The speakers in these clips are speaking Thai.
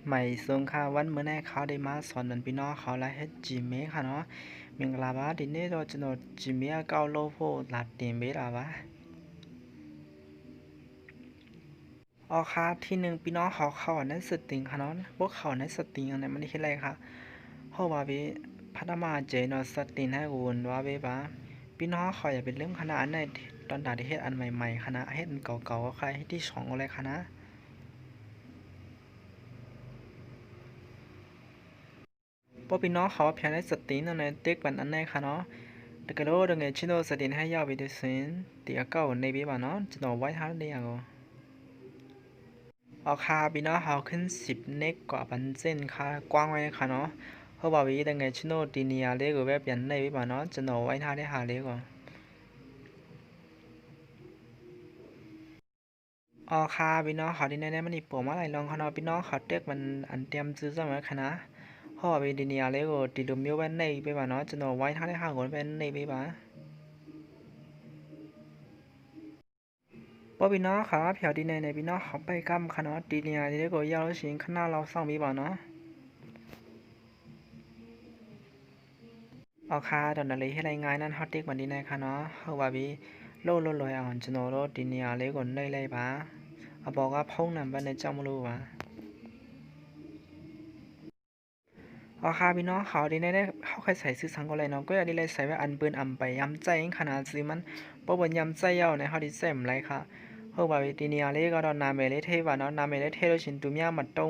ใหม่ทรงค่ะวันเมื่อแน่เขาได้มาสอนนันพี่น้องเขาและเฮ็ดจิเมค่ะเนาะเมียงลาบาดินเนโดจโนจิเมเกาโลโพลาเตียนเบลาบาออค่ะที่หนึ่งพี่น้องเขาในสติงค่ะเนาะพวกเขาในสติงอันไหนมันเฮ็ดอะไรค่ะเพราะว่าเบพัฒนาเจเนาะสติงให้วนว่าเบบ้าพี่น้องเขาอย่าเป็นเรื่องคณะอันในตอนดาที่เฮ็ดอันใหม่ๆคณะเฮ็ดอันเก่าๆก็ใครเฮ็ดที่สองอะไรคณะพวกพี่น้องเขาเพียงได้สติงในเต็กบันอันไหนค่ะเนาะแต่ก็รู้ดังไงชิโนสติงให้ยาวไปด้วยสินตีเก่าในเบบ้าเนาะจะโนไว้ท่าเดียวเอาคาพี่น้องเขาขึ้น10เนกกว่าบันเส้นค่ะกว้างไว้ค่ะเนาะเพราะว่าวิดังไงชิโนตีเนียเล็กกว่าแบบยันในเบบ้าเนาะจะโนไว้ท่าได้หาเล็กกว่าอ๋อค่ะพี่น้องเขาที่แน่ๆมันอีปวมาหลายลองเขาเนาะพี่น้องเขาเต็กมันอันเตรียมซื้อซะมาค่ะนะเพราะว่าวิดีเนียเล็กกว่าตีลมมิวแว่นในเบบ้าเนาะจะโนไว้ท่าได้หาคนแว่นในเบบ้าพอพี่น้องเขาเพียวดีในพี่น้องเขาไปกำค่ะเนาะตีเนียเล็กกว่ายาวชิงข้างหน้าเราส่องเบบ้าเนาะเอาค่ะตอนนั้นเลยให้รายงานนั้นฮอตเต็กมันดีในค่ะเนาะเขาว่าวิโลลอยอ่อนจะโนโลตีเนียเล็กกว่าในเลยบ้าเอาบอกว่าพงนำบันในเจ้าไม่รู้ว่า อ๋อค่ะพี่น้องเขาดีได้เขาเคยใส่ซื้อสังก็เลยเนาะก็อยากได้เลยใส่ไว้อันเปิ้นอำไปย้ำใจขนาดซื้อมันบ่บ่ย้ำใจเย้าในเฮาดิแซมไรค่ะเฮาว่าทีเนียเลยก็ดอนนาเมเลเทว่าเนาะนาเมเลเทโดชินตุเมียมันต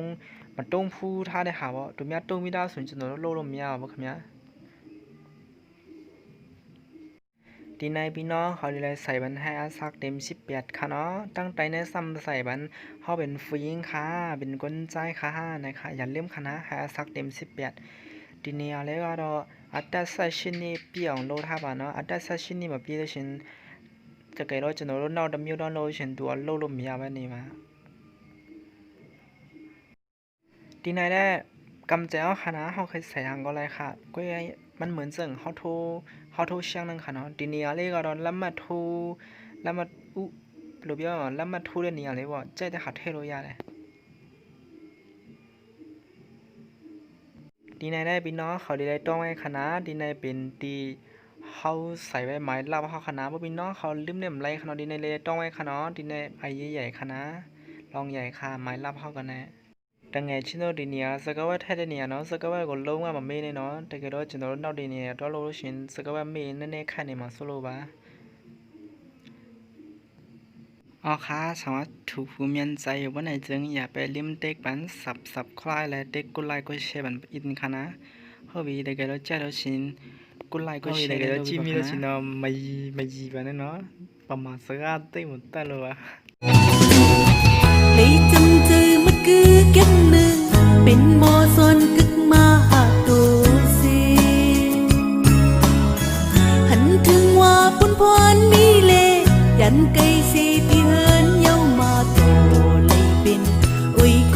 รงผู้ท่าได้หาบ่ตุเมียตรงมีดาวสุนจนโลเมียบ่ค่ะเมียทีในพี่น้องเขาดีเลยใส่บันให้อาซักเต็ม18ค่ะเนาะตั้งใจในซ้ำใส่บันเฮาเป็นผู้หญิงค่ะเป็นคนใจค่ะนะคะอย่าลืมค่ะนะให้อาซักเต็ม18ဒီနေရာလဲကတော့အတက်ဆက်ရှင်နေပြအောင်လုပ်ထားပါနော်အတက်ဆက်ရှင်နေမပြည့်လို့ရှင်တကယ်တော့ကျွန်တော်တို့နောက်တစ်မျိုးတော့လုပ်ရှင်သူကလုပ်လို့မရပဲနေမှာဒီနိုင်တဲ့กำแจเอาค่ะนะเขาเคยใส่ทางก็เลยค่ะก็มันเหมือนเสิ่งเขาโทเชียงนึงค่ะเนาะทีนี้อะไรก็โดนแล้วมาทูแล้วมาอุหรือเปล่าแล้วมาทูเรื่องนี้อะไรวะใจแต่ขาดเทโรยาเลยดีในได้พี่น้องเขาดีได้ต้องไว้คณะดีในเป็นตีเขาใส่ไว้ไม้รับเขาคณะเพราะพี่น้องเขาลืมเนี่ยไรคณะดีในเลยต้องไว้คณะดีในไอ้ใหญ่คณะลองใหญ่ค่ะไม้รับเขากันแน่ดังไงชิโนดีเนี่ยสกัดว่าแท้ดีเนี่ยเนาะสกัดว่าก็ลงว่ามันไม่เนาะแต่ก็เราจะโดนเอาดีเนี่ยเรารู้ชินสกัดว่าไม่แน่ๆค่ะเนี่ยมาโซโล่บ้าอ๋อค่ะสามารถถูกผู้มีใจว่าไหนจึงอย่าไปลืมเด็กบันสับคลายและเด็กกุไลก็แชร์บันอินค่ะนะเฮ้ยเด็กเราเจ้าเราชินกุไลก็แชร์เด็กเราจิมีเราชินเนาะไม่บันเนาะประมาณสักอาทิตย์หมดแต่ละวะlấy chân chơi mất cứ kết nương bên mò son cực ma hạ tổ si hắn thương hoa phun phoan mi lệ dàn cây si